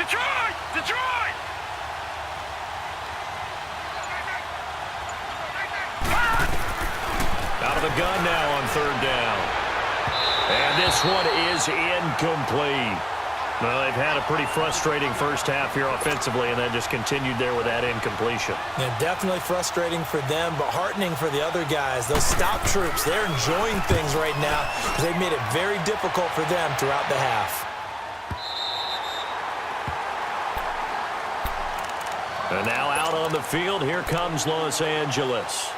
Detroit! Detroit! Out of the gun now on third down. And this one is incomplete. Well, they've had a pretty frustrating first half here offensively and then just continued there with that incompletion. Yeah, definitely frustrating for them, but heartening for the other guys. Those stop troops, they're enjoying things right now because they've made it very difficult for them throughout the half. And now out on the field, here comes Los Angeles.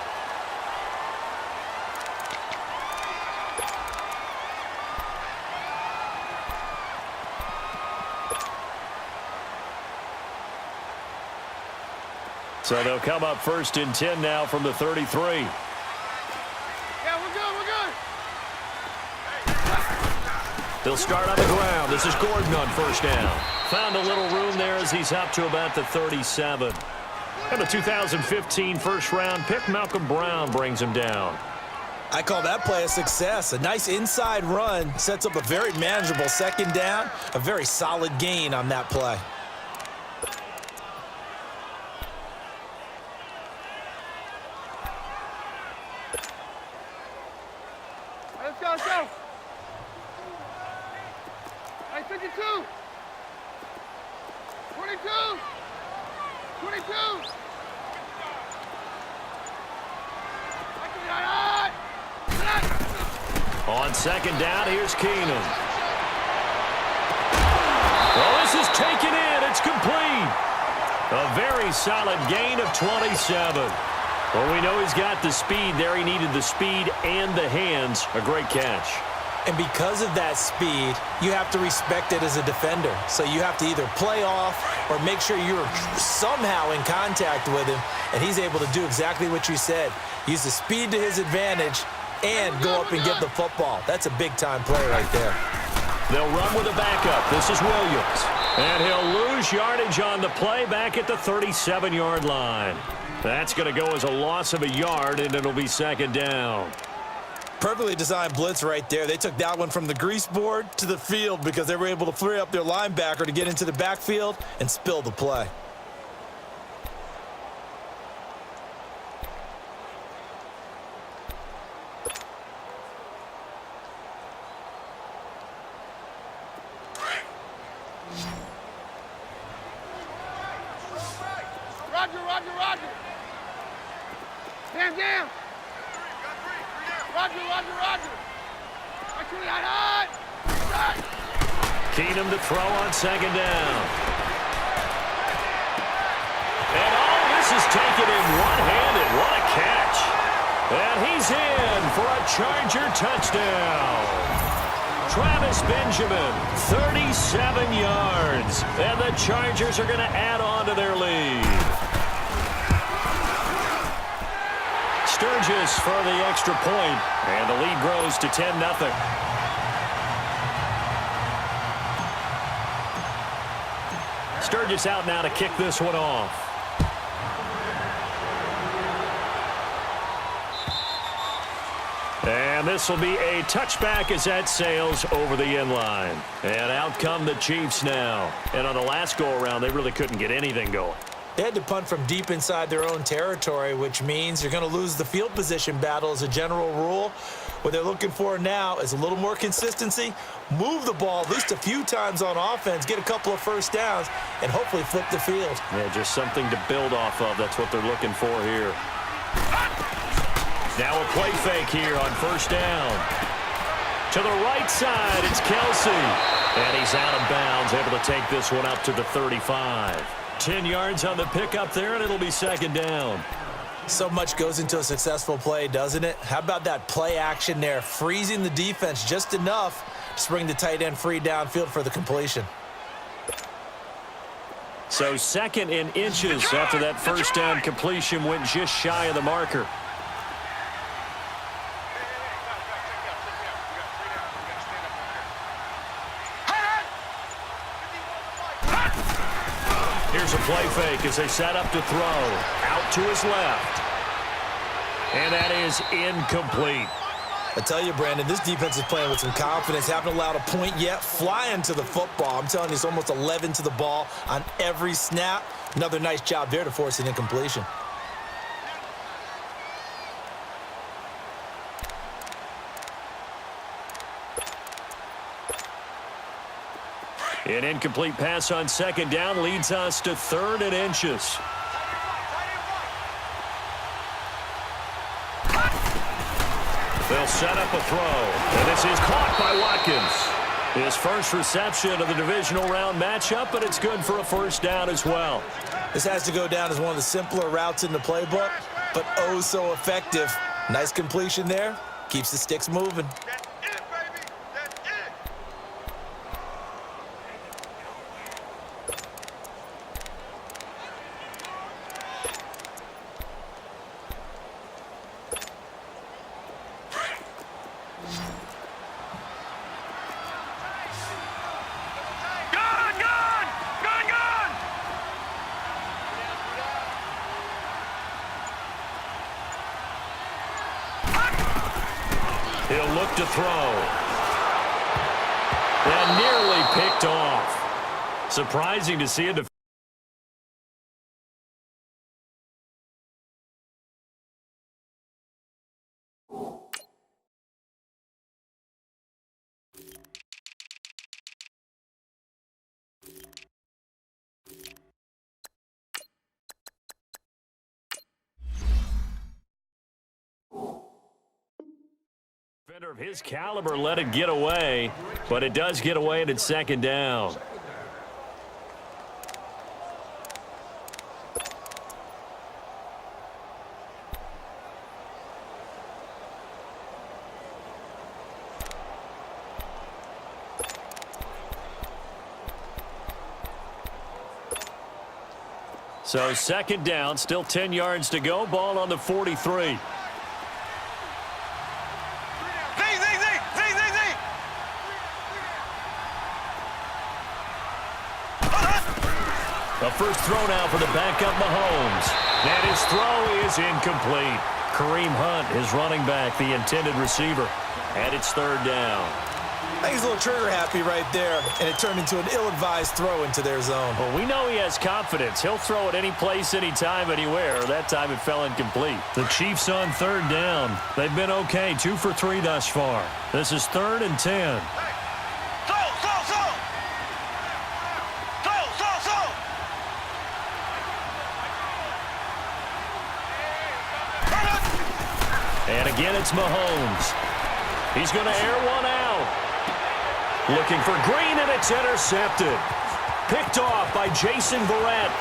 So they'll come up first and 10 now from the 33. Yeah, we're good. They'll start on the ground. This is Gordon on first down. Found a little room there as he's up to about the 37. And the 2015 first-round pick, Malcolm Brown, brings him down. I call that play a success. A nice inside run sets up a very manageable second down. A very solid gain on that play. Let's go. Hey, 52. 22. 22. On second down, here's Keenum. Well, this is taken in. It's complete. A very solid gain of 27. Well, we know he's got the speed there. He needed the speed and the hands. A great catch. And because of that speed, you have to respect it as a defender. So you have to either play off or make sure you're somehow in contact with him. And he's able to do exactly what you said. Use the speed to his advantage and go up and get the football. That's a big-time play right there. They'll run with a backup. This is Williams. And he'll lose yardage on the play back at the 37-yard line. That's going to go as a loss of a yard, and it'll be second down. Perfectly designed blitz right there. They took that one from the grease board to the field because they were able to free up their linebacker to get into the backfield and spill the play. Roger. Stand down. Roger. Keenum to throw on second down. And this is taken in one-handed. What a catch. And he's in for a Charger touchdown. Travis Benjamin, 37 yards. And the Chargers are going to add on to their lead. Sturgis for the extra point, and the lead grows to 10-0. Sturgis out now to kick this one off. And this will be a touchback as that sails over the end line. And out come the Chiefs now. And on the last go-around, they really couldn't get anything going. They had to punt from deep inside their own territory, which means you're going to lose the field position battle as a general rule. What they're looking for now is a little more consistency, move the ball at least a few times on offense, get a couple of first downs, and hopefully flip the field. Yeah, just something to build off of. That's what they're looking for here. Now a play fake here on first down. To the right side, it's Kelsey. And he's out of bounds, able to take this one up to the 35. 10 yards on the pickup there, and it'll be second down. So much goes into a successful play, doesn't it? How about that play action there, freezing the defense just enough to bring the tight end free downfield for the completion. So second in inches after that first down completion went just shy of the marker. Here's a play fake as they set up to throw. Out to his left. And that is incomplete. I tell you, Brandon, this defense is playing with some confidence. Haven't allowed a point yet. Flying to the football. I'm telling you, it's almost 11 to the ball on every snap. Another nice job there to force an incompletion. An incomplete pass on second down leads us to 3rd and inches. They'll set up a throw, and this is caught by Watkins. His first reception of the divisional round matchup, but it's good for a first down as well. This has to go down as one of the simpler routes in the playbook, but oh so effective. Nice completion there. Keeps the sticks moving. He'll look to throw. And nearly picked off. Surprising to see a defender. Of his caliber let it get away, but it does get away and it's second down. So second down, still 10 yards to go, ball on the 43. The first throw now for the backup Mahomes. And his throw is incomplete. Kareem Hunt, his running back, the intended receiver. And it's 3rd down. I think he's a little trigger happy right there, and it turned into an ill-advised throw into their zone. Well, we know he has confidence. He'll throw it any place, anytime, anywhere. That time it fell incomplete. The Chiefs on 3rd down. They've been okay, 2 for 3 thus far. This is 3rd and 10. And again, it's Mahomes. He's going to air one out. Looking for Green, and it's intercepted. Picked off by Jason Verrett.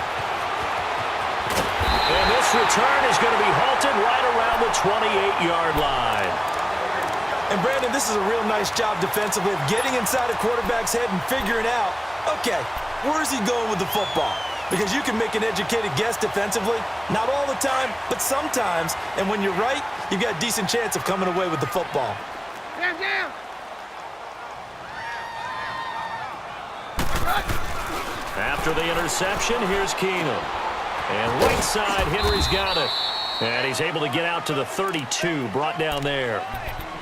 And this return is going to be halted right around the 28-yard line. And, Brandon, this is a real nice job defensively of getting inside a quarterback's head and figuring out, okay, where's he going with the football? Because you can make an educated guess defensively. Not all the time, but sometimes. And when you're right, you've got a decent chance of coming away with the football. Down. After the interception, here's Keenum. And right side, Henry's got it. And he's able to get out to the 32, brought down there.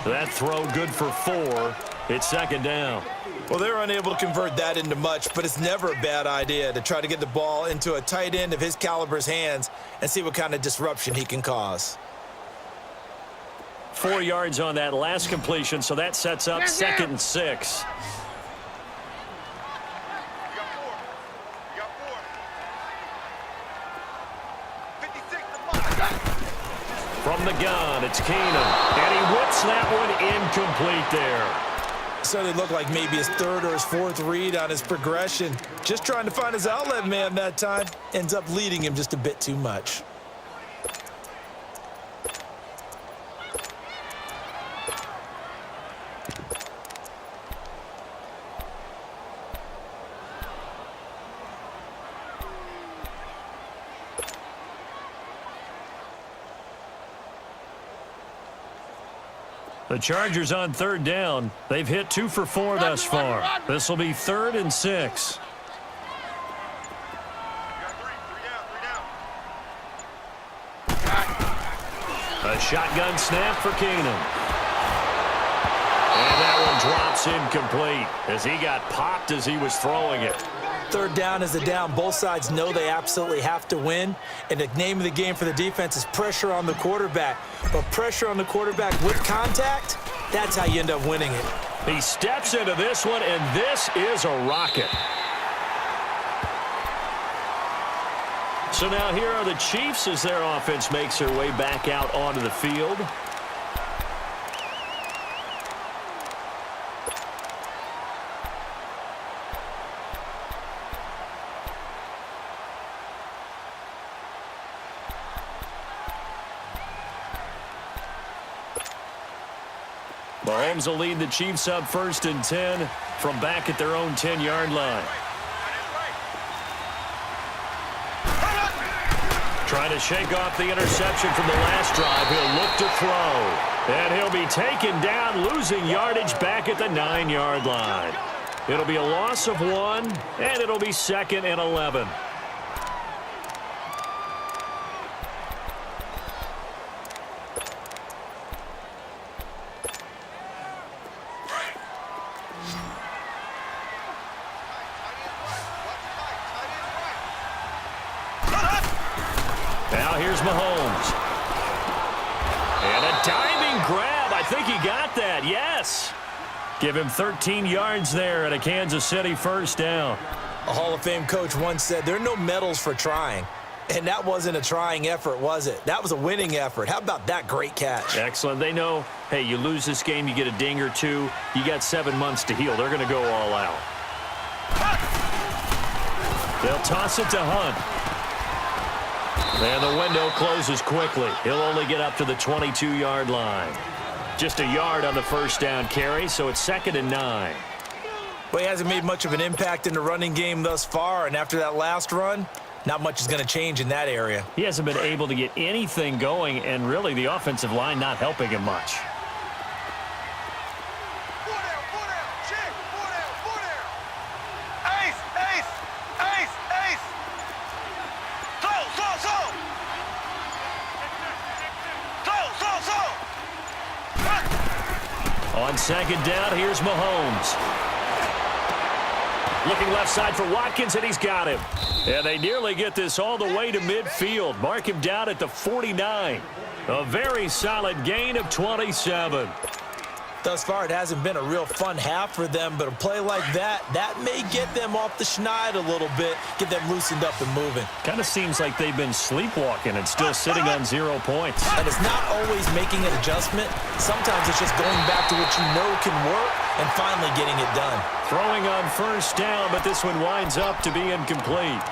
That throw good for 4. It's second down. Well, they're unable to convert that into much, but it's never a bad idea to try to get the ball into a tight end of his caliber's hands and see what kind of disruption he can cause. 4 yards on that last completion, so that sets up 2nd and 6. From the gun, it's Keenum, and he whips that one incomplete there. So it looked like maybe his 3rd or his 4th read on his progression. Just trying to find his outlet man that time. Ends up leading him just a bit too much. The Chargers on 3rd down. They've hit 2 for 4 thus far. This will be 3rd and 6. A shotgun snap for Keenum. and drops incomplete as he got popped as he was throwing it. Third down is a down. Both sides know they absolutely have to win. And the name of the game for the defense is pressure on the quarterback. But pressure on the quarterback with contact, that's how you end up winning it. He steps into this one, and this is a rocket. So now here are the Chiefs as their offense makes their way back out onto the field. Mahomes will lead the Chiefs up 1st and 10 from back at their own 10-yard line. Trying to shake off the interception from the last drive. He'll look to throw. And he'll be taken down, losing yardage back at the 9-yard line. It'll be a loss of 1, and it'll be 2nd and 11. Now here's Mahomes. And a diving grab. I think he got that. Yes. Give him 13 yards there at a Kansas City 1st down. A Hall of Fame coach once said, there are no medals for trying. And that wasn't a trying effort, was it? That was a winning effort. How about that great catch? Excellent. They know, hey, you lose this game, you get a ding or two. You got 7 months to heal. They're going to go all out. They'll toss it to Hunt. And the window closes quickly. He'll only get up to the 22-yard line. Just a yard on the 1st down carry, so it's 2nd and 9. Well, he hasn't made much of an impact in the running game thus far, and after that last run, not much is going to change in that area. He hasn't been able to get anything going, and really the offensive line not helping him much. On 2nd down, here's Mahomes. Looking left side for Watkins, and he's got him. And they nearly get this all the way to midfield. Mark him down at the 49. A very solid gain of 27. Thus far, it hasn't been a real fun half for them, but a play like that may get them off the schneid a little bit, get them loosened up and moving. Kind of seems like they've been sleepwalking and still sitting on 0 points. And it's not always making an adjustment. Sometimes it's just going back to what you know can work and finally getting it done. Throwing on 1st down, but this one winds up to be incomplete.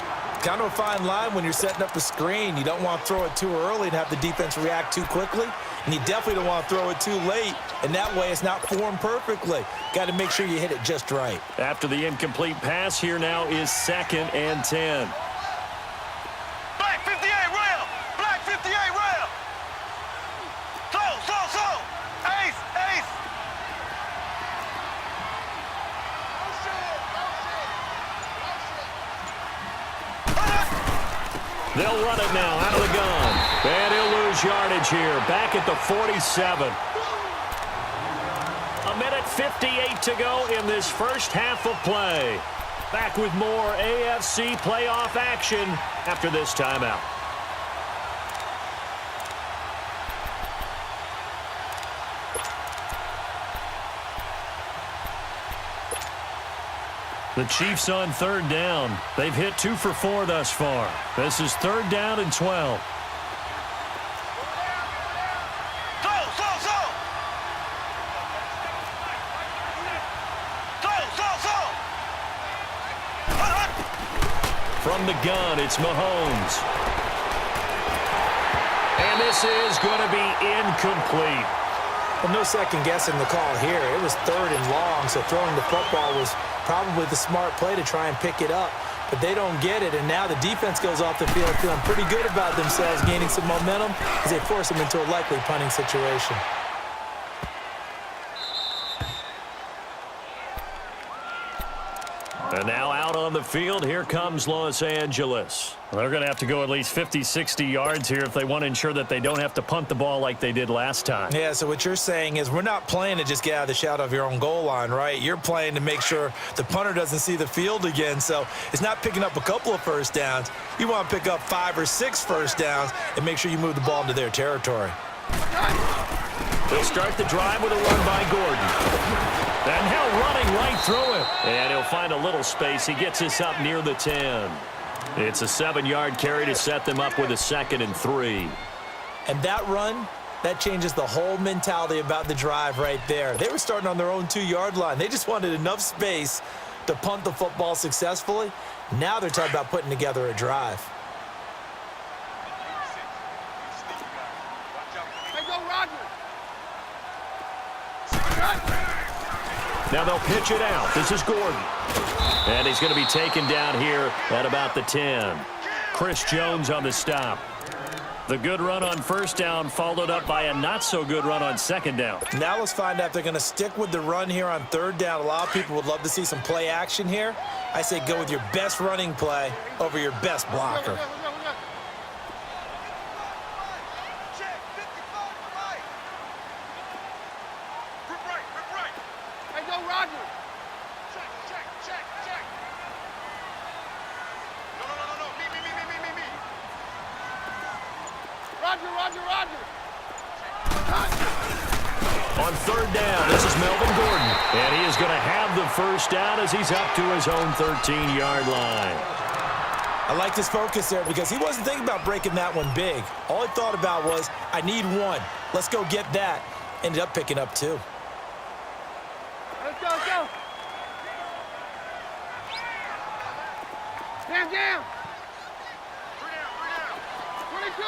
Kind of a fine line when you're setting up a screen. You don't want to throw it too early and have the defense react too quickly. And you definitely don't want to throw it too late. And that way it's not formed perfectly. Got to make sure you hit it just right. After the incomplete pass, here now is 2nd and 10. Black 58 rail! Black 58 rail! Slow! Ace! They'll run it now out of the gun. And he'll lose yardage here. Back at the 47. A minute 58 to go in this first half of play. Back with more AFC playoff action after this timeout. The Chiefs on 3rd down. They've hit 2 for 4 thus far. This is 3rd down and 12. From the gun, it's Mahomes. And this is going to be incomplete. Well, no second guessing the call here. It was 3rd and long, so throwing the football was probably the smart play to try and pick it up. But they don't get it, and now the defense goes off the field feeling pretty good about themselves, gaining some momentum as they force them into a likely punting situation. And now out on the field. Here comes Los Angeles. Well, they're going to have to go at least 50, 60 yards here if they want to ensure that they don't have to punt the ball like they did last time. Yeah, so what you're saying is we're not playing to just get out of the shadow of your own goal line, right? You're playing to make sure the punter doesn't see the field again. So it's not picking up a couple of first downs. You want to pick up 5 or 6 first downs and make sure you move the ball into their territory. They'll start the drive with a run by Gordon. And Hill running right through it. And he'll find a little space. He gets us up near the 10. It's a 7-yard carry to set them up with a 2nd and 3. And that run, that changes the whole mentality about the drive right there. They were starting on their own 2-yard line. They just wanted enough space to punt the football successfully. Now they're talking about putting together a drive. Now they'll pitch it out. This is Gordon. And he's going to be taken down here at about the 10. Chris Jones on the stop. The good run on first down followed up by a not-so-good run on second down. Now let's find out if they're going to stick with the run here on third down. A lot of people would love to see some play action here. I say go with your best running play over your best blocker. On third down, this is Melvin Gordon. And he is going to have the first down as he's up to his own 13-yard line. I like his focus there because he wasn't thinking about breaking that one big. All he thought about was, I need one. Let's go get that. Ended up picking up 2. Let's go, let's go. Down, down. 22.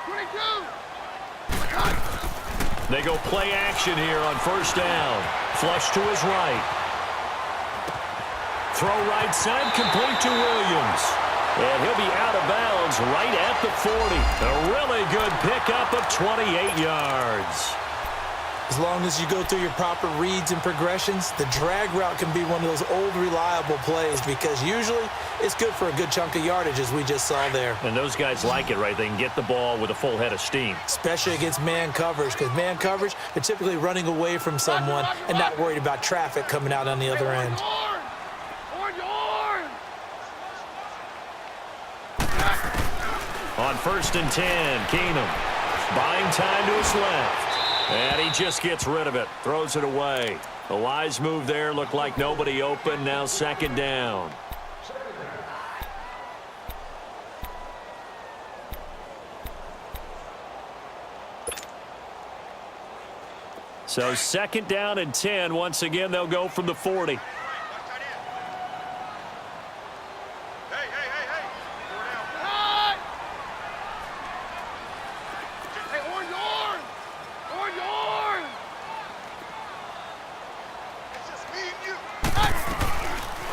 22. They go play action here on first down. Flush to his right. Throw right side, complete to Williams. And he'll be out of bounds right at the 40. A really good pickup of 28 yards. As long as you go through your proper reads and progressions, the drag route can be one of those old reliable plays because usually it's good for a good chunk of yardage as we just saw there. And those guys like it, right? They can get the ball with a full head of steam. Especially against man coverage because man coverage, they're typically running away from someone and not worried about traffic coming out on the other end. On 1st and 10, Keenum buying time to his left. And he just gets rid of it, throws it away. A wise move there, looked like nobody open, now 2nd down. So 2nd down and 10, once again they'll go from the 40.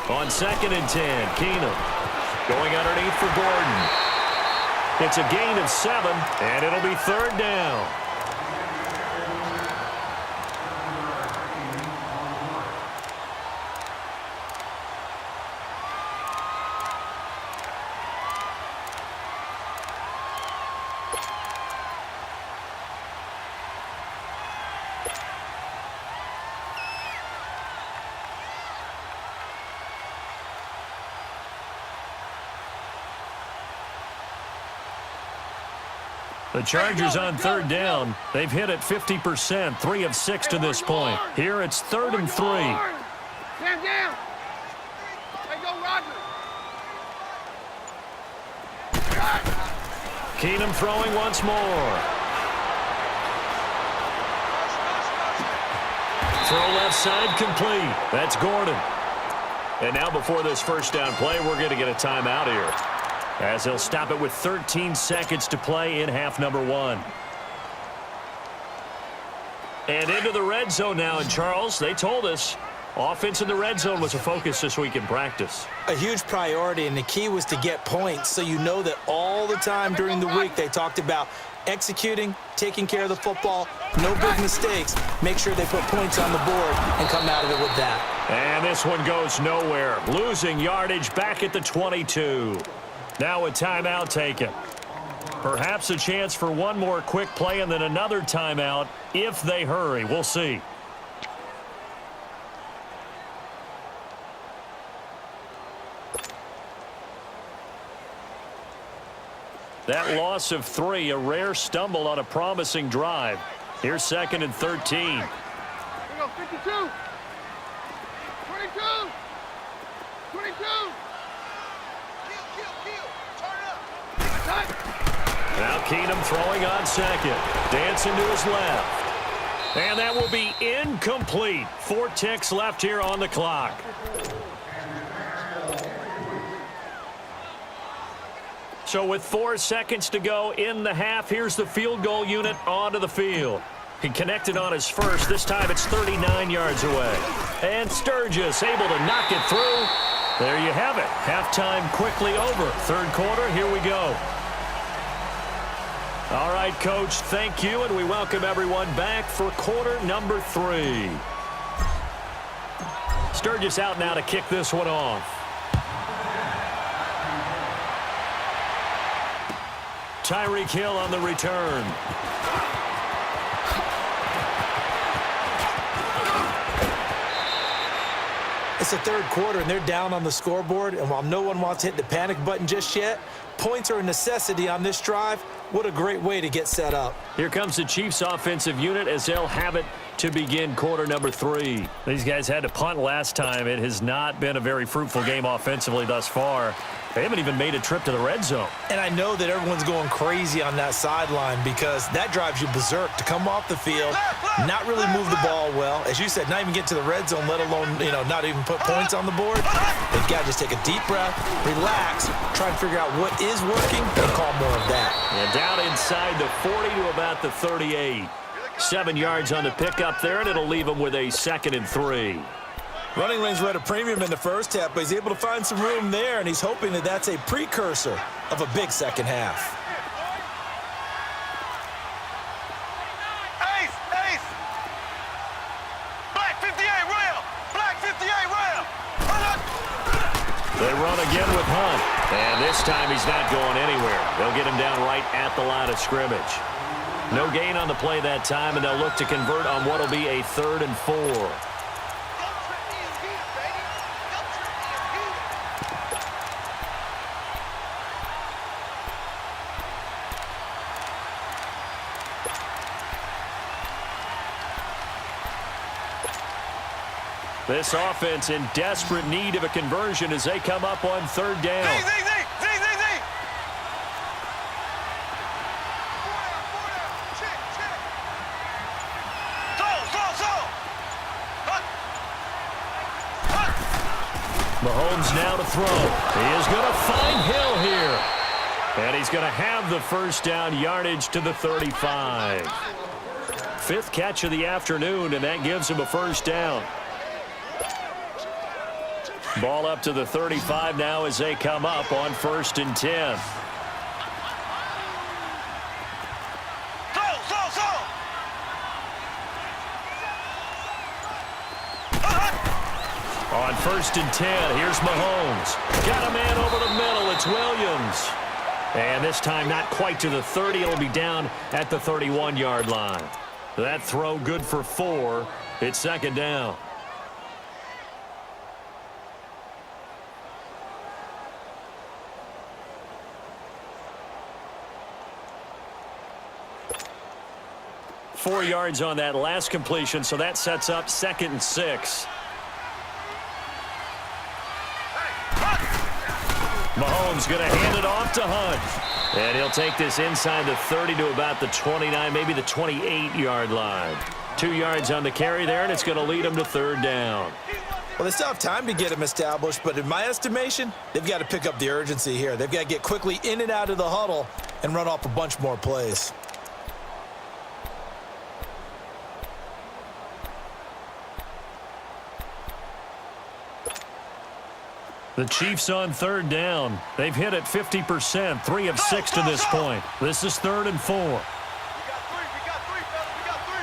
On 2nd and 10, Keenum going underneath for Gordon. It's a gain of 7, and it'll be 3rd down. The Chargers on 3rd down. They've hit it 50%, 3 of 6 to this point. Here it's 3rd and 3. Down, down. Hey, go, Roger. Keenum throwing once more. Throw left side complete. That's Gordon. And now before this first down play, we're going to get a timeout here, as he'll stop it with 13 seconds to play in half number 1. And into the red zone now, and Charles, they told us Offense in the red zone was a focus this week in practice. A huge priority, and the key was to get points, so you know that all the time during the week they talked about executing, taking care of the football, no big mistakes. Make sure they put points on the board and come out of it with that. And this one goes nowhere. Losing yardage back at the 22. Now a timeout taken. Perhaps a chance for one more quick play and then another timeout if they hurry. We'll see. That loss of 3, a rare stumble on a promising drive. Here's 2nd and 13. Here we go, 52. 22. 22. Turn up. Now Keenum throwing on 2nd. Dancing to his left. And that will be incomplete. 4 ticks left here on the clock. So with 4 seconds to go in the half, here's the field goal unit onto the field. He connected on his first. This time it's 39 yards away. And Sturgis able to knock it through. There you have it. Halftime quickly over. Third quarter, here we go. All right, Coach, thank you, and we welcome everyone back for quarter number 3. Sturgis out now to kick this one off. Tyreek Hill on the return. It's the third quarter, and they're down on the scoreboard, and while no one wants to hit the panic button just yet, points are a necessity on this drive. What a great way to get set up. Here comes the Chiefs offensive unit as they'll have it to begin quarter number 3. These guys had to punt last time. It has not been a very fruitful game offensively thus far. They haven't even made a trip to the red zone. And I know that everyone's going crazy on that sideline because that drives you berserk to come off the field, not really move the ball well. As you said, not even get to the red zone, let alone, not even put points on the board. They've got to just take a deep breath, relax, try and figure out what is working, and call more of that. And down inside the 40 to about the 38. 7 yards on the pickup there, and it'll leave them with a 2nd and 3. Running lanes were at a premium in the first half, but he's able to find some room there, and he's hoping that that's a precursor of a big second half. Ace! Ace! Black 58 rail! Black 58 rail! They run again with Hunt. And this time he's not going anywhere. They'll get him down right at the line of scrimmage. No gain on the play that time, and they'll look to convert on what will be a 3rd and 4. This offense in desperate need of a conversion as they come up on 3rd down. Z! Check! Slow! Mahomes now to throw. He is going to find Hill here. And he's going to have the first down, yardage to the 35. 5th catch of the afternoon, and that gives him a first down. Ball up to the 35 now as they come up on 1st and 10. On 1st and 10, here's Mahomes. Got a man over the middle. It's Williams. And this time not quite to the 30. It'll be down at the 31-yard line. That throw good for 4. It's 2nd down. Four yards on that last completion, so that sets up 2nd and 6. Mahomes going to hand it off to Hunt. And he'll take this inside the 30 to about the 29, maybe the 28-yard line. 2 yards on the carry there, and it's going to lead him to 3rd down. Well, they still have time to get him established, but in my estimation, they've got to pick up the urgency here. They've got to get quickly in and out of the huddle and run off a bunch more plays. The Chiefs on third down. They've hit it 50%, 3 of 6 to this point. This is 3rd and 4. We got three, fellas, we got three.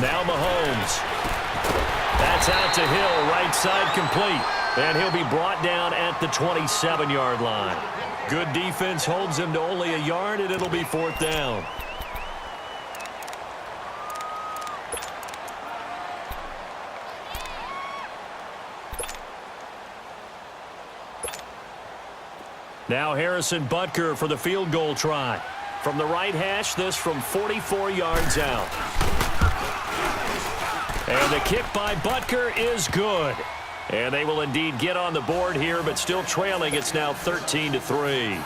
Now Mahomes. That's out to Hill, right side complete. And he'll be brought down at the 27-yard line. Good defense holds him to only a yard, and it'll be 4th down. Now Harrison Butker for the field goal try. From the right hash, this from 44 yards out. And the kick by Butker is good. And they will indeed get on the board here, but still trailing. It's now 13-3.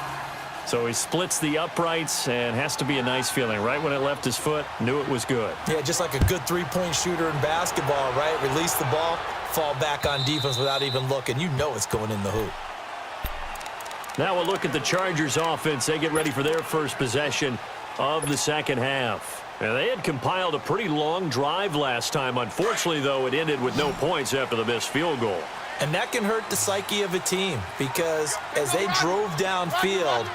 So he splits the uprights, and has to be a nice feeling. Right when it left his foot, knew it was good. Yeah, just like a good three-point shooter in basketball, right? Release the ball, fall back on defense without even looking. You know it's going in the hoop. Now we'll look at the Chargers offense. They get ready for their first possession of the second half. And they had compiled a pretty long drive last time. Unfortunately, though, it ended with no points after the missed field goal. And that can hurt the psyche of a team because as they drove downfield,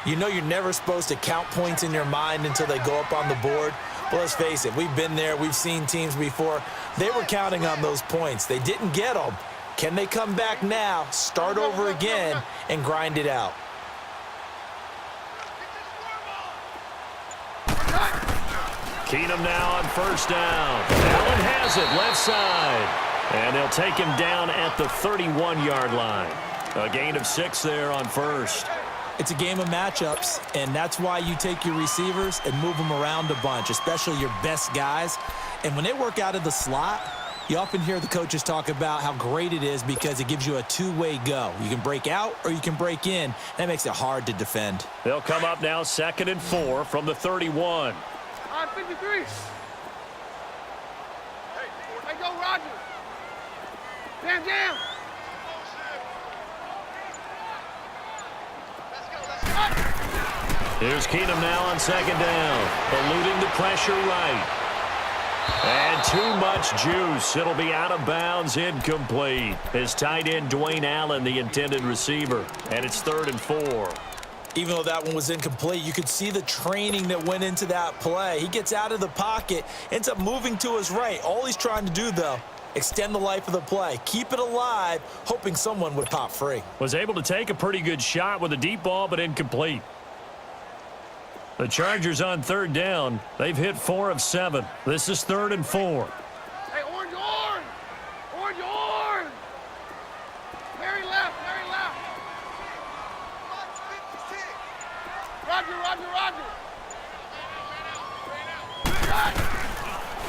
you know you're never supposed to count points in your mind until they go up on the board. But let's face it, we've been there. We've seen teams before. They were counting on those points. They didn't get them. Can they come back now, start over again, and grind it out? Keenum now on first down. Allen has it, left side. And they'll take him down at the 31-yard line. A gain of 6 there on first. It's a game of matchups, and that's why you take your receivers and move them around a bunch, especially your best guys. And when they work out of the slot, you often hear the coaches talk about how great it is because it gives you a two-way go. You can break out or you can break in. That makes it hard to defend. They'll come up now 2nd and 4 from the 31. On 53. Hey, go, Roger. Jam. Here's Keenum now on 2nd down. Eluding the pressure right. And too much juice. It'll be out of bounds, incomplete. His tight end, Dwayne Allen, the intended receiver. And it's 3rd and 4. Even though that one was incomplete, you could see the training that went into that play. He gets out of the pocket, ends up moving to his right. All he's trying to do, though, extend the life of the play. Keep it alive, hoping someone would pop free. Was able to take a pretty good shot with a deep ball, but incomplete. The Chargers on 3rd down. They've hit 4 of 7. This is 3rd and 4. Hey, orange. Very left. Roger.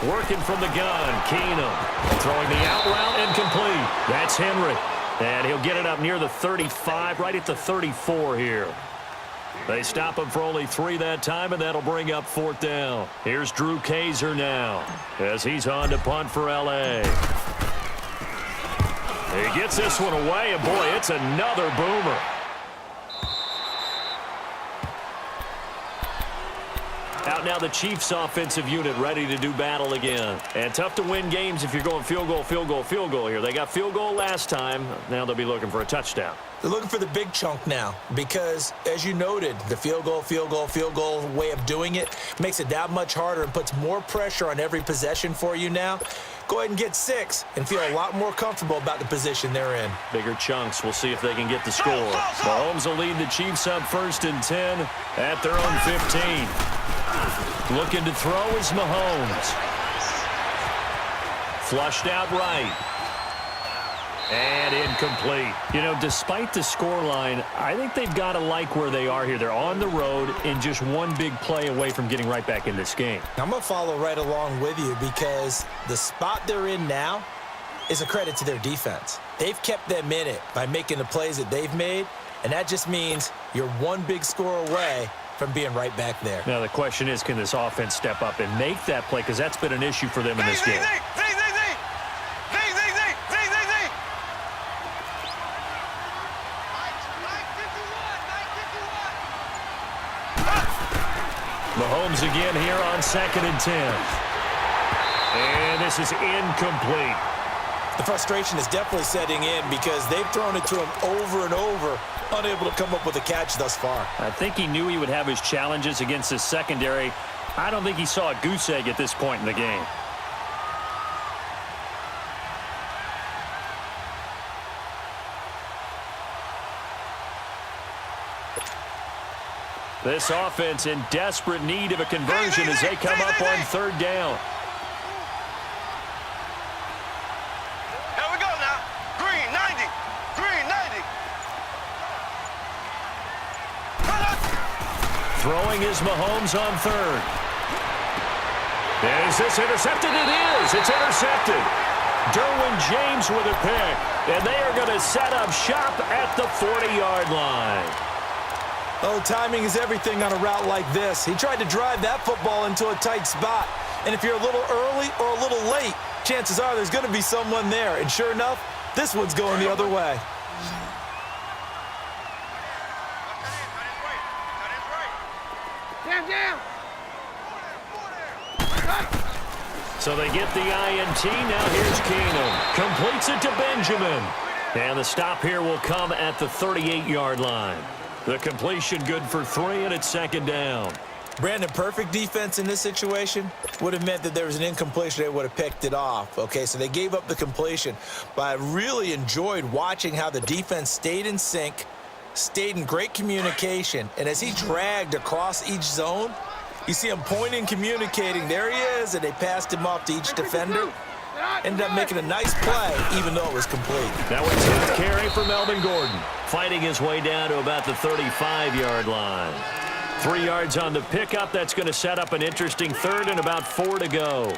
Working from the gun, Keenum. Throwing the out route, incomplete. That's Henry. And he'll get it up near the 35, right at the 34 here. They stop him for only 3 that time, and that'll bring up 4th down. Here's Drew Kaiser now as he's on to punt for L.A. He gets this one away, and boy, it's another boomer. Out now the Chiefs offensive unit ready to do battle again. And tough to win games if you're going field goal here. They got field goal last time. Now they'll be looking for a touchdown. They're looking for the big chunk now because, as you noted, the field goal way of doing it makes it that much harder and puts more pressure on every possession for you now. Go ahead and get 6 and feel a lot more comfortable about the position they're in. Bigger chunks. We'll see if they can get the score. Mahomes will lead the Chiefs up 1st and 10 at their own 15. Looking to throw is Mahomes. Flushed out right. And incomplete. You know, despite the scoreline, I think they've got to like where they are here. They're on the road and just one big play away from getting right back in this game. I'm going to follow right along with you because the spot they're in now is a credit to their defense. They've kept them in it by making the plays that they've made, and that just means you're one big score away from being right back there. Now, the question is, can this offense step up and make that play? Because that's been an issue for them in this game. Mahomes again here on 2nd and 10. And this is incomplete. The frustration is definitely setting in because they've thrown it to him over and over, unable to come up with a catch thus far. I think he knew he would have his challenges against his secondary. I don't think he saw a goose egg at this point in the game. This offense in desperate need of a conversion as they come up on 3rd down. Here we go now. Green, 90. Green, 90. Throwing is Mahomes on 3rd. Is this intercepted? It is. It's intercepted. Derwin James with a pick. And they are going to set up shop at the 40-yard line. Oh, timing is everything on a route like this. He tried to drive that football into a tight spot. And if you're a little early or a little late, chances are there's going to be someone there. And sure enough, this one's going the other way. Jam. So they get the INT. Now here's Keenum. Completes it to Benjamin. And the stop here will come at the 38-yard line. The completion good for 3, and it's 2nd down. Brandon, perfect defense in this situation would have meant that there was an incompletion. They would have picked it off. Okay, so they gave up the completion. But I really enjoyed watching how the defense stayed in sync, stayed in great communication. And as he dragged across each zone, you see him pointing, communicating. There he is, and they passed him off to each defender. Ended up making a nice play, even though it was complete. Now it's his carry for Melvin Gordon. Fighting his way down to about the 35-yard line. 3 yards on the pickup. That's going to set up an interesting 3rd and about 4 to go.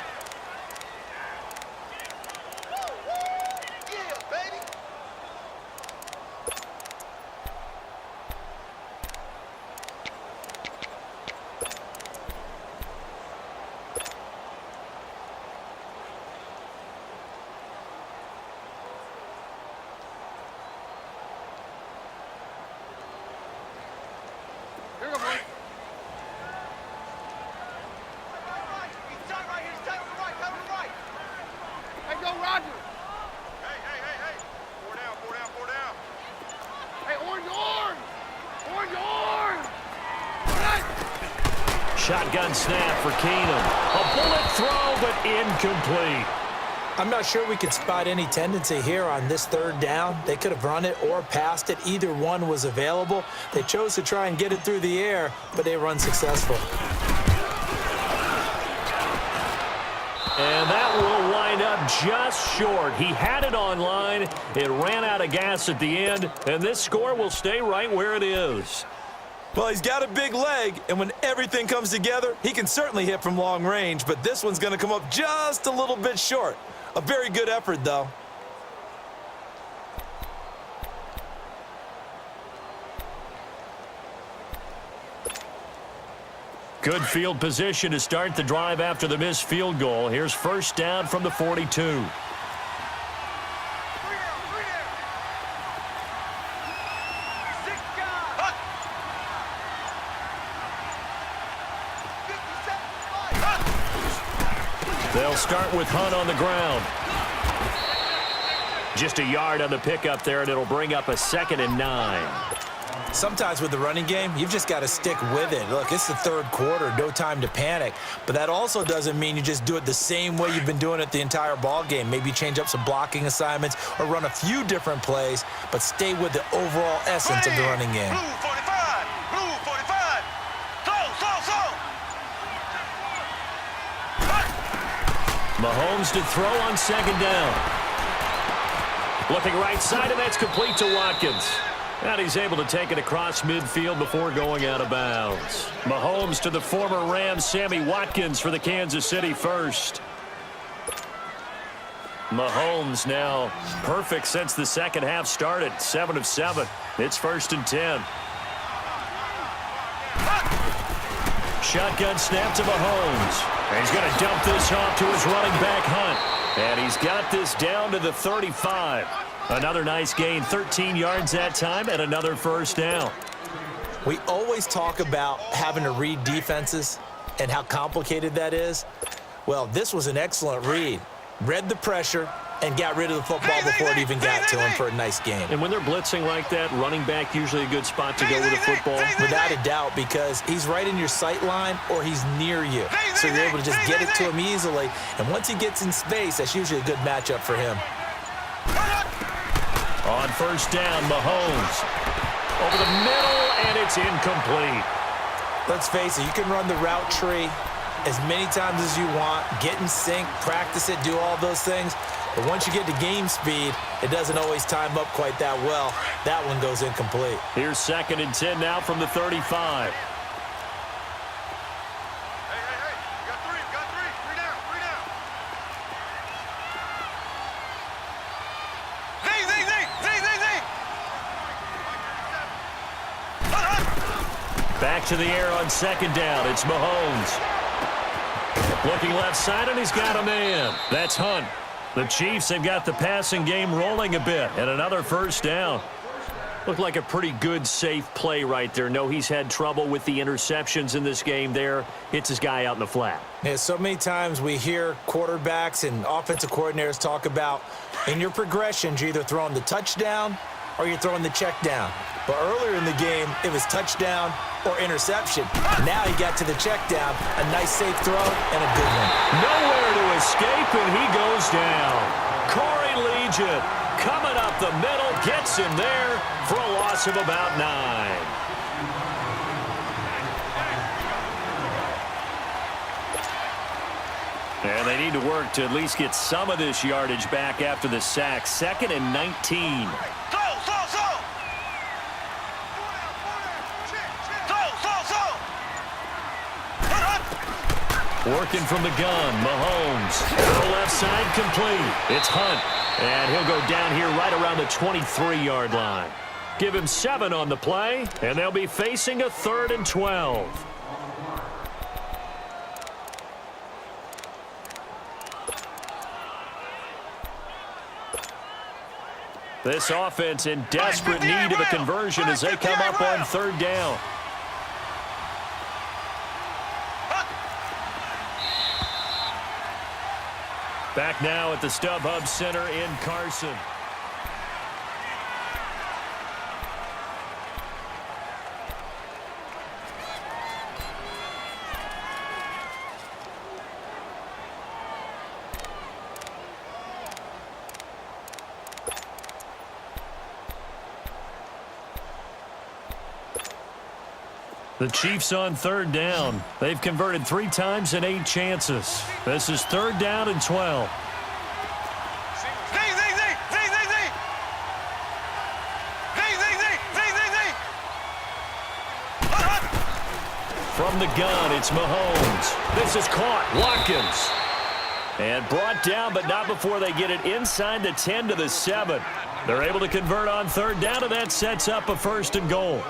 Here we go, boy. Hey, go, Roger. Hey. 4 down. Hey, orange. Orange. Shotgun snap for Keenum. A bullet throw, but incomplete. I'm not sure we could spot any tendency here on this 3rd down. They could have run it or passed it. Either one was available. They chose to try and get it through the air, but they were unsuccessful. And that will wind up just short. He had it on line. It ran out of gas at the end, and this score will stay right where it is. Well, he's got a big leg, and when everything comes together, he can certainly hit from long range, but this one's going to come up just a little bit short. A very good effort, though. Good field position to start the drive after the missed field goal. Here's 1st down from the 42. They'll start with Hunt on the ground. Just a yard on the pickup there, and it'll bring up a 2nd and 9. Sometimes with the running game, you've just got to stick with it. Look, it's the 3rd quarter, no time to panic. But that also doesn't mean you just do it the same way you've been doing it the entire ball game. Maybe change up some blocking assignments or run a few different plays, but stay with the overall essence of the running game. Blue 45. Slow. Mahomes to throw on 2nd down. Looking right side, and that's complete to Watkins. And he's able to take it across midfield before going out of bounds. Mahomes to the former Rams, Sammy Watkins for the Kansas City first. Mahomes now perfect since the 2nd half started. 7 of 7. It's 1st and 10. Shotgun snap to Mahomes. And he's going to dump this off to his running back, Hunt. And he's got this down to the 35. Another nice gain, 13 yards that time, and another 1st down. We always talk about having to read defenses. and how complicated that is? Well, this was an excellent read. Read the pressure and got rid of the football before it even got to him for a nice game. And when they're blitzing like that, running back usually a good spot to go with the football. Without a doubt, because he's right in your sight line or he's near you. So you're able to just get it to him easily. And once he gets in space, that's usually a good matchup for him. On first down, Mahomes. Over the middle, and it's incomplete. Let's face it, you can run the route tree as many times as you want, get in sync, practice it, do all those things. But once you get to game speed, it doesn't always time up quite that well. That one goes incomplete. Here's 2nd and 10 now from the 35. Hey, you got three down. Back to the air on 2nd down. It's Mahomes. Looking left side, and he's got a man. That's Hunt. The Chiefs have got the passing game rolling a bit, and another first down. Looked like a pretty good, safe play right there. No, he's had trouble with the interceptions in this game there. Hits his guy out in the flat. Yeah, so many times we hear quarterbacks and offensive coordinators talk about in your progressions, you're either throwing the touchdown or you're throwing the check down. But earlier in the game, it was touchdown or interception. Now he got to the check down, a nice safe throw, and a good one. Nowhere to escape, and he goes down. Corey Legion coming up the middle, gets him there for a loss of about 9. And they need to work to at least get some of this yardage back after the sack. 2nd and 19. Working from the gun, Mahomes. To the left side, complete. It's Hunt. And he'll go down here right around the 23-yard line. Give him 7 on the play, and they'll be facing a 3rd and 12. This offense in desperate need of a conversion as they come up on 3rd down. Back now at the StubHub Center in Carson. The Chiefs on 3rd down. They've converted 3 times in 8 chances. This is 3rd down and 12. From the gun, it's Mahomes. This is caught. Watkins. And brought down, but not before they get it inside the 10 to the 7. They're able to convert on 3rd down, and that sets up a 1st and goal.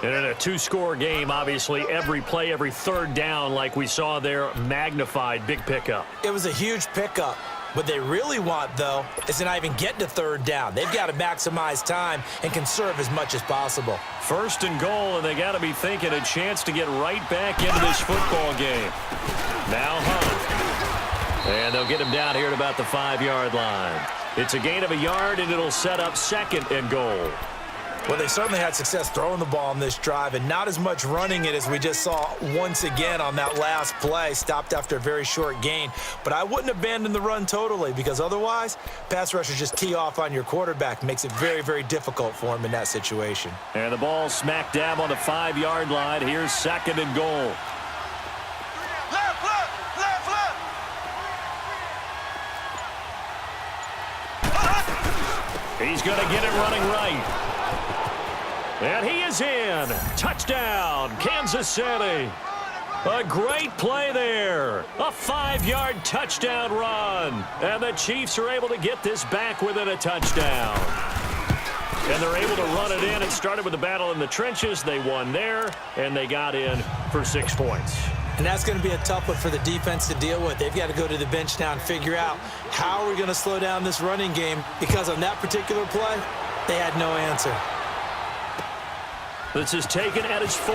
And in a 2-score game, obviously, every play, every 3rd down, like we saw there, magnified, big pickup. It was a huge pickup. What they really want, though, is to not even get to 3rd down. They've got to maximize time and conserve as much as possible. 1st and goal, and they got to be thinking a chance to get right back into this football game. Now Hunt. And they'll get him down here at about the 5-yard line. It's a gain of a yard, and it'll set up 2nd and goal. Well, they certainly had success throwing the ball on this drive and not as much running it as we just saw once again on that last play, stopped after a very short gain. But I wouldn't abandon the run totally because otherwise, pass rushers just tee off on your quarterback. Makes it very, very difficult for him in that situation. And the ball smack dab on the 5-yard line. Here's 2nd and goal. He's going to get it running right. And he is in. Touchdown, Kansas City. A great play there. A 5-yard touchdown run. And the Chiefs are able to get this back within a touchdown. And they're able to run it in. It started with a battle in the trenches. They won there, and they got in for 6 points. And that's going to be a tough one for the defense to deal with. They've got to go to the bench now and figure out how are we going to slow down this running game, because on that particular play, they had no answer. This is taken at his 4.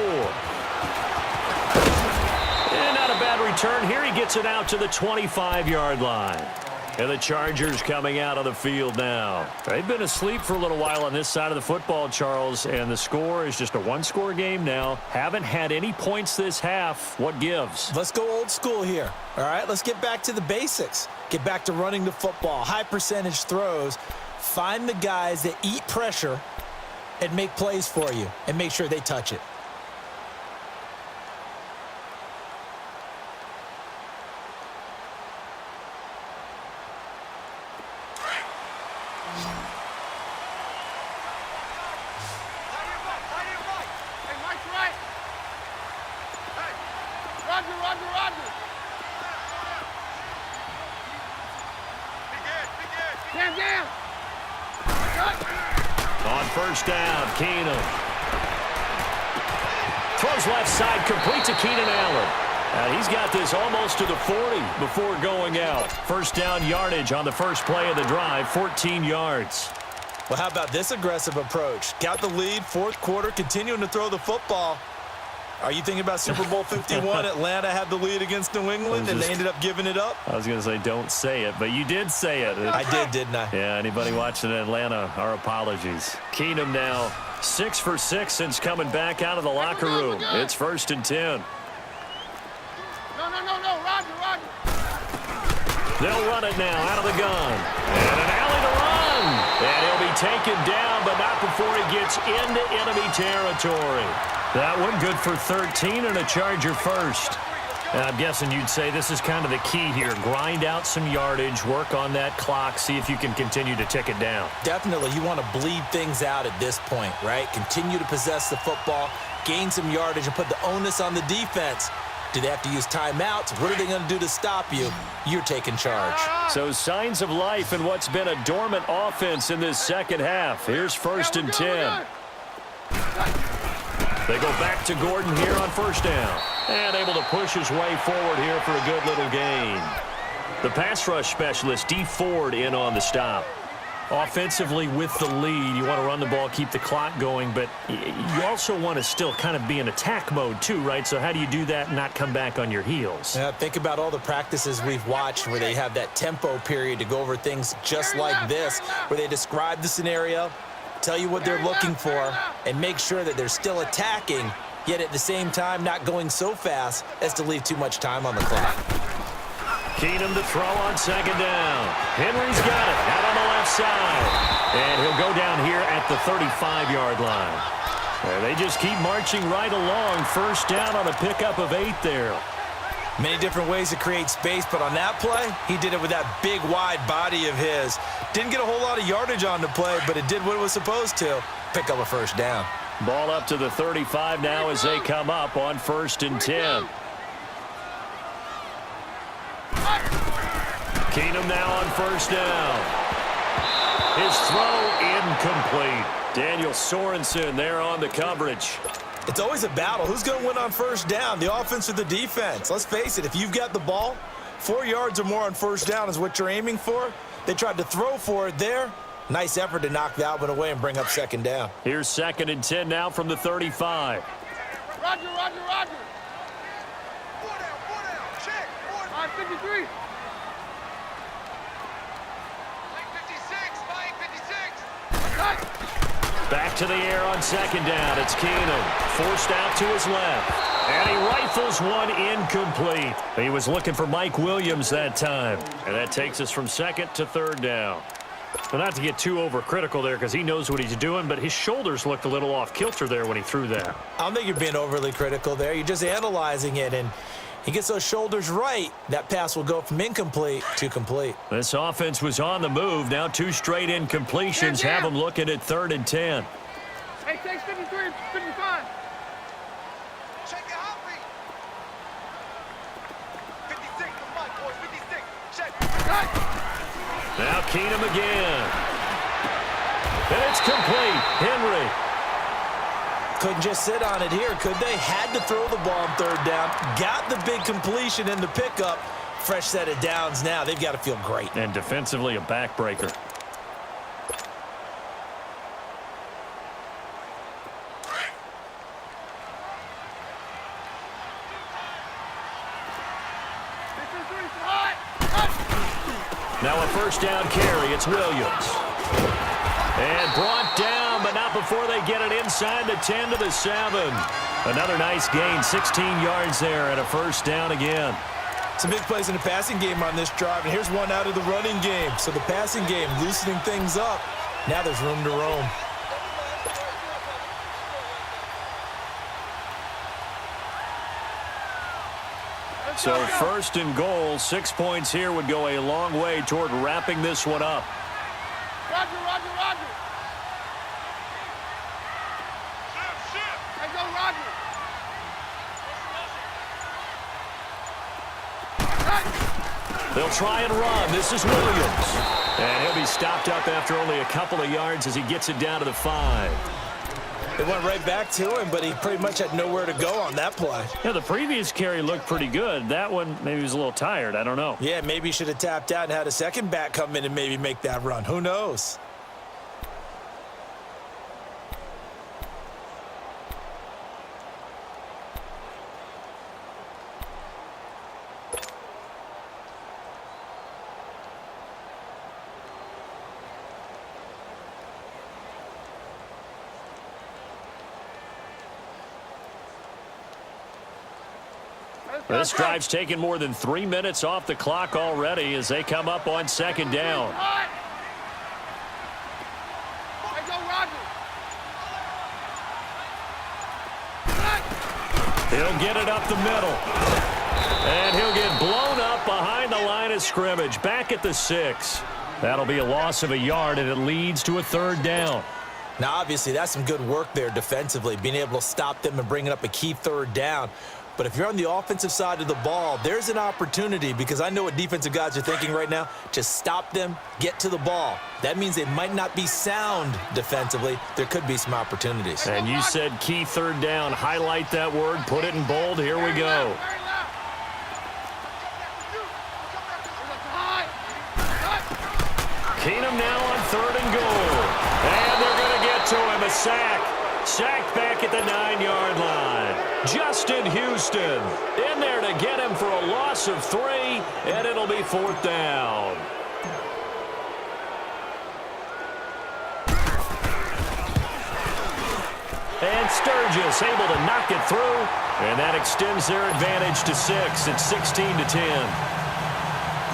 And not a On return here, he gets it out to the 25-yard line. And the Chargers coming out of the field now. They've been asleep for a little while on this side of the football, Charles, and the score is just a one-score game now. Haven't had any points this half. What gives? Let's go old school here. All right, let's get back to the basics. Get back to running the football, high percentage throws. Find the guys that eat pressure and make plays for you and make sure they touch it. On first down, Keenum. Throws left side, complete to Keenan Allen. He's got this almost to the 40 before going out. First down yardage on the first play of the drive, 14 yards. Well, how about this aggressive approach? Got the lead, fourth quarter, continuing to throw the football. Are you thinking about Super Bowl 51? Atlanta had the lead against New England, and they ended up giving it up? I was going to say don't say it, but you did say it. I did, didn't I? Yeah, anybody watching Atlanta, our apologies. Keenum now 6 for 6 since coming back out of the locker room. It's 1st and 10. No, Roger. They'll run it now out of the gun. And an alley to run. And he'll be taken down, but not before he gets into enemy territory. That one good for 13 and a Charger first. And I'm guessing you'd say this is kind of the key here. Grind out some yardage, work on that clock, see if you can continue to tick it down. Definitely. You want to bleed things out at this point, right? Continue to possess the football, gain some yardage, and put the onus on the defense. Do they have to use timeouts? What are they going to do to stop you? You're taking charge. So signs of life in what's been a dormant offense in this second half. Here's 1st and 10. They go back to Gordon here on first down. And able to push his way forward here for a good little gain. The pass rush specialist, D. Ford, in on the stop. Offensively with the lead, you want to run the ball, keep the clock going, but you also want to still kind of be in attack mode too, right? So how do you do that and not come back on your heels? Yeah, think about all the practices we've watched where they have that tempo period to go over things just like this, where they describe the scenario, tell you what they're looking for, and make sure that they're still attacking, yet at the same time not going so fast as to leave too much time on the clock. Keenum to throw on second down. Henry's got it out on the left side. And he'll go down here at the 35-yard line. And they just keep marching right along. First down on a pickup of 8 there. Many different ways to create space, but on that play, he did it with that big, wide body of his. Didn't get a whole lot of yardage on the play, but it did what it was supposed to. Pick up a first down. Ball up to the 35 now as they come up on 1st and 10. Keenum now on first down. His throw incomplete. Daniel Sorensen there on the coverage. It's always a battle. Who's going to win on first down, the offense or the defense? Let's face it, if you've got the ball, 4 yards or more on first down is what you're aiming for. They tried to throw for it there. Nice effort to knock that one away and bring up second down. Here's 2nd and 10 now from the 35. Roger. 53. Back to the air on second down. It's Keenum. Forced out to his left. And he rifles one incomplete. He was looking for Mike Williams that time. And that takes us from 2nd to 3rd down. Well, not to get too overcritical there because he knows what he's doing, but his shoulders looked a little off kilter there when he threw that. I don't think you're being overly critical there. You're just analyzing it, and he gets those shoulders right. That pass will go from incomplete to complete. This offense was on the move. Now 2 straight incompletions have them looking at 3rd and 10. Hey, takes 53, 55. Check it out, 56, come on, boys, 56. Check. Now Keenum again. And it's complete. Henry. Couldn't just sit on it here, could they? Had to throw the ball on 3rd down. Got the big completion in the pickup. Fresh set of downs now. They've got to feel great. And defensively a backbreaker. Now a first down carry. It's Williams. And brought down, but not before they get it inside the 10 to the 7. Another nice gain, 16 yards there, and a first down again. Some big plays in the passing game on this drive, and here's one out of the running game. So the passing game loosening things up. Now there's room to roam. So first and goal, 6 points here would go a long way toward wrapping this one up. Roger, Roger, Roger. Hey, go, Roger. They'll try and run. This is Williams. And he'll be stopped up after only a couple of yards as he gets it down to the 5. It went right back to him, but he pretty much had nowhere to go on that play. Yeah, the previous carry looked pretty good. That one, maybe he was a little tired. I don't know. Yeah, maybe he should have tapped out and had a second back come in and maybe make that run. Who knows? This drive's taken more than 3 minutes off the clock already as they come up on second down. Hey, go, Roger. He'll get it up the middle. And he'll get blown up behind the line of scrimmage, back at the 6. That'll be a loss of a yard, and it leads to a third down. Now, obviously, that's some good work there defensively, being able to stop them and bringing up a key third down. But if you're on the offensive side of the ball, there's an opportunity, because I know what defensive guys are thinking right now. Just stop them, get to the ball. That means they might not be sound defensively. There could be some opportunities. And you said key third down. Highlight that word, put it in bold. Here we go. Keenum now on third and goal. And they're going to get to him, a sack. Sacked back at the 9-yard line. Justin Houston in there to get him for a loss of 3, and it'll be fourth down. And Sturgis able to knock it through, and that extends their advantage to 6. It's 16-10.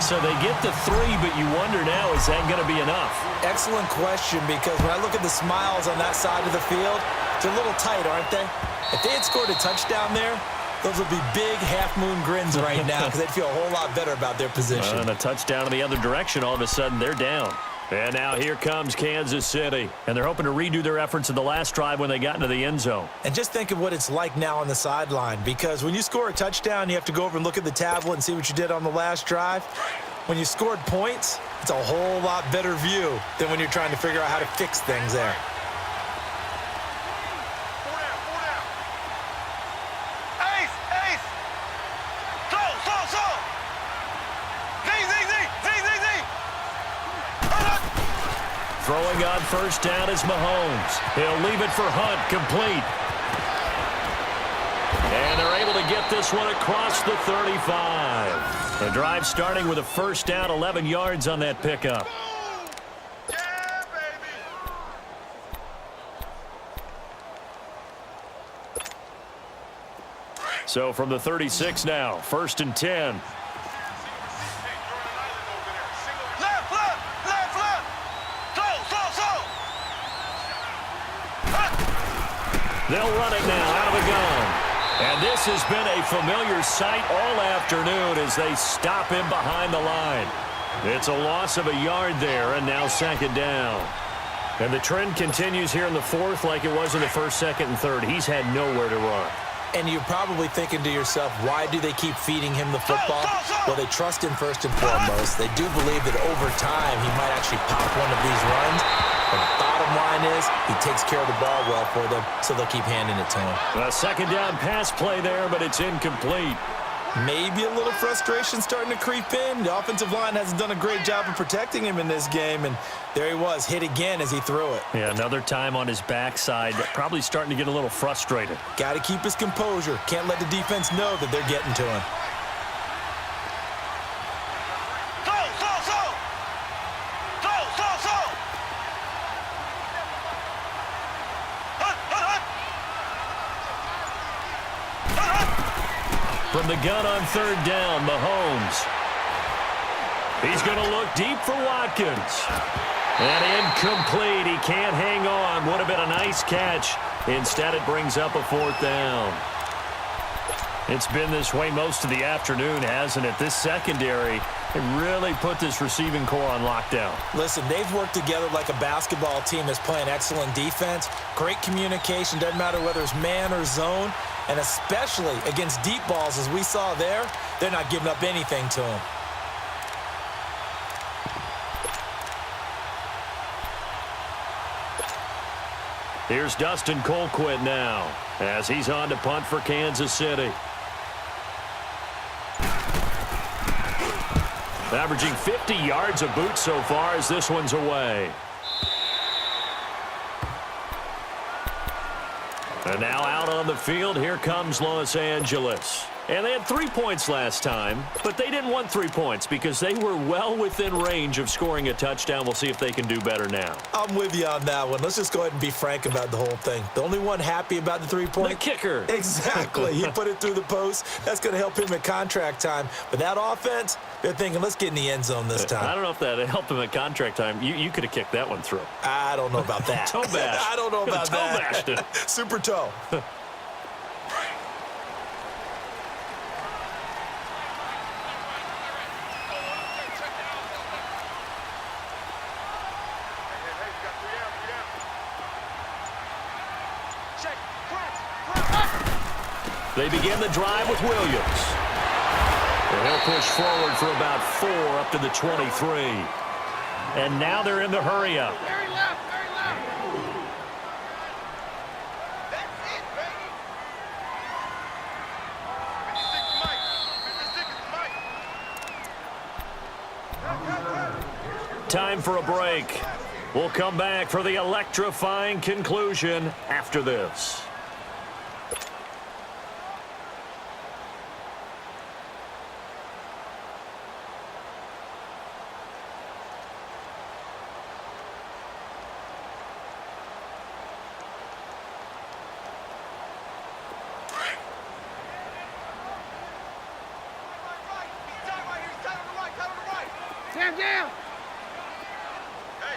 So they get the 3, but you wonder now, is that going to be enough? Excellent question, because when I look at the smiles on that side of the field, they're a little tight, aren't they? If they had scored a touchdown there, those would be big half-moon grins right now, because they'd feel a whole lot better about their position. And a touchdown in the other direction, all of a sudden they're down. And now here comes Kansas City. And they're hoping to redo their efforts in the last drive when they got into the end zone. And just think of what it's like now on the sideline, because when you score a touchdown, you have to go over and look at the tablet and see what you did on the last drive. When you scored points, it's a whole lot better view than when you're trying to figure out how to fix things there. Throwing on first down is Mahomes. He'll leave it for Hunt, complete. And they're able to get this one across the 35. The drive starting with a first down, 11 yards on that pickup. Yeah, baby. So from the 36 now, first and 10. They'll run it now out of the gun. And this has been a familiar sight all afternoon as they stop him behind the line. It's a loss of a yard there, and now second down. And the trend continues here in the fourth like it was in the first, second, and third. He's had nowhere to run. And you're probably thinking to yourself, why do they keep feeding him the football? Well, they trust him first and foremost. They do believe that over time he might actually pop one of these runs. But the bottom line is he takes care of the ball well for them, so they'll keep handing it to him. A second down pass play there, but it's incomplete. Maybe a little frustration starting to creep in. The offensive line hasn't done a great job of protecting him in this game, and there he was, hit again as he threw it. Yeah, another time on his backside, probably starting to get a little frustrated. Got to keep his composure. Can't let the defense know that they're getting to him. From the gun on third down, Mahomes. He's going to look deep for Watkins. And incomplete. He can't hang on. Would have been a nice catch. Instead, it brings up a fourth down. It's been this way most of the afternoon, hasn't it? This secondary, it really put this receiving core on lockdown. Listen, they've worked together like a basketball team that's playing excellent defense. Great communication. Doesn't matter whether it's man or zone. And especially against deep balls, as we saw there, they're not giving up anything to them. Here's Dustin Colquitt now as he's on to punt for Kansas City. Averaging 50 yards a boot so far as this one's away. And now out on the field, here comes Los Angeles. And they had 3 points last time, but they didn't want 3 points because they were well within range of scoring a touchdown. We'll see if they can do better now. I'm with you on that one. Let's just go ahead and be frank about the whole thing. The only one happy about the 3-point? The kicker. Exactly. He put it through the post. That's going to help him at contract time. But that offense, they're thinking, let's get in the end zone this time. I don't know if that helped him at contract time. You could have kicked that one through. I don't know about that. Toe bash. I don't know about toe that. Bashed it. Super toe. They begin the drive with Williams. And he'll push forward for about 4 up to the 23. And now they're in the hurry-up. Very left, very left. That's it, baby. 56 Mike. Time for a break. We'll come back for the electrifying conclusion after this. Jam, jam. Hey.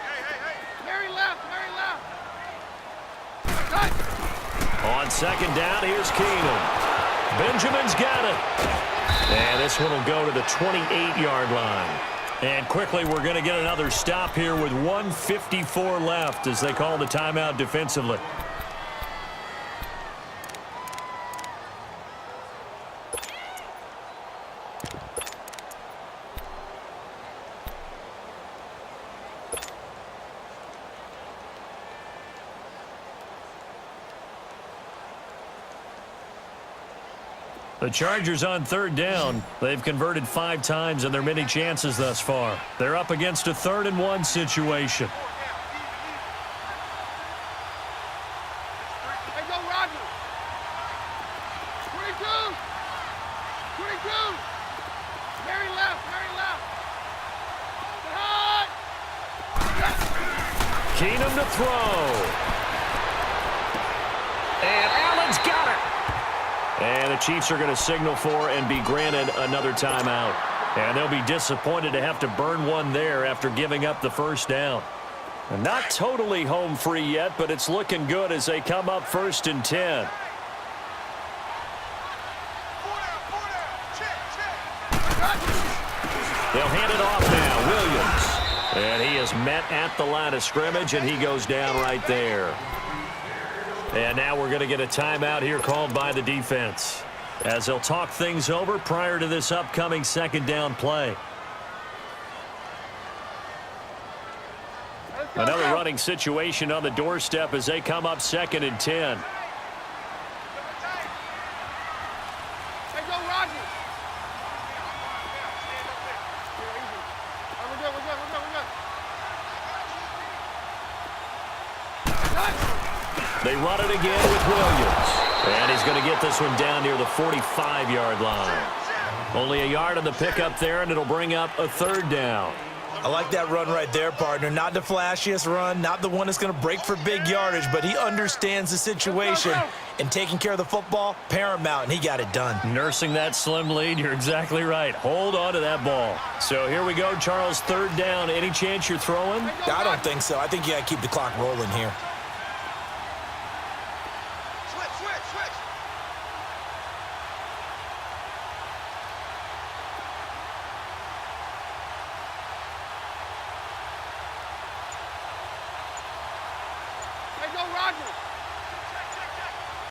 Very left, very left. Cut. On second down, here's Keenum. Benjamin's got it. And this one will go to the 28-yard line. And quickly, we're going to get another stop here with 1:54 left as they call the timeout defensively. The Chargers on third down. They've converted 5 times in their many chances thus far. They're up against a 3rd and 1 situation. Hey, go, Roger. 22. 22. Very left, very left. Cut. Keenum to throw. And Allen's got it. And the Chiefs are going to signal for and be granted another timeout. And they'll be disappointed to have to burn one there after giving up the first down. And not totally home free yet, but it's looking good as they come up 1st and 10. They'll hand it off now. Williams. And he is met at the line of scrimmage, and he goes down right there. And now we're going to get a timeout here called by the defense as they'll talk things over prior to this upcoming second down play. Another running situation on the doorstep as they come up 2nd and 10. Hey, go, Roger. We're good. Cut. They run it again with Williams. And he's going to get this one down near the 45-yard line. Only a yard on the pickup there, and it'll bring up a 3rd down. I like that run right there, partner. Not the flashiest run, not the one that's going to break for big yardage, but he understands the situation, and taking care of the football, paramount, and he got it done. Nursing that slim lead, you're exactly right. Hold on to that ball. So here we go, Charles, third down. Any chance you're throwing? I don't think so. I think you got to keep the clock rolling here. Switch. Hey, go Rogers.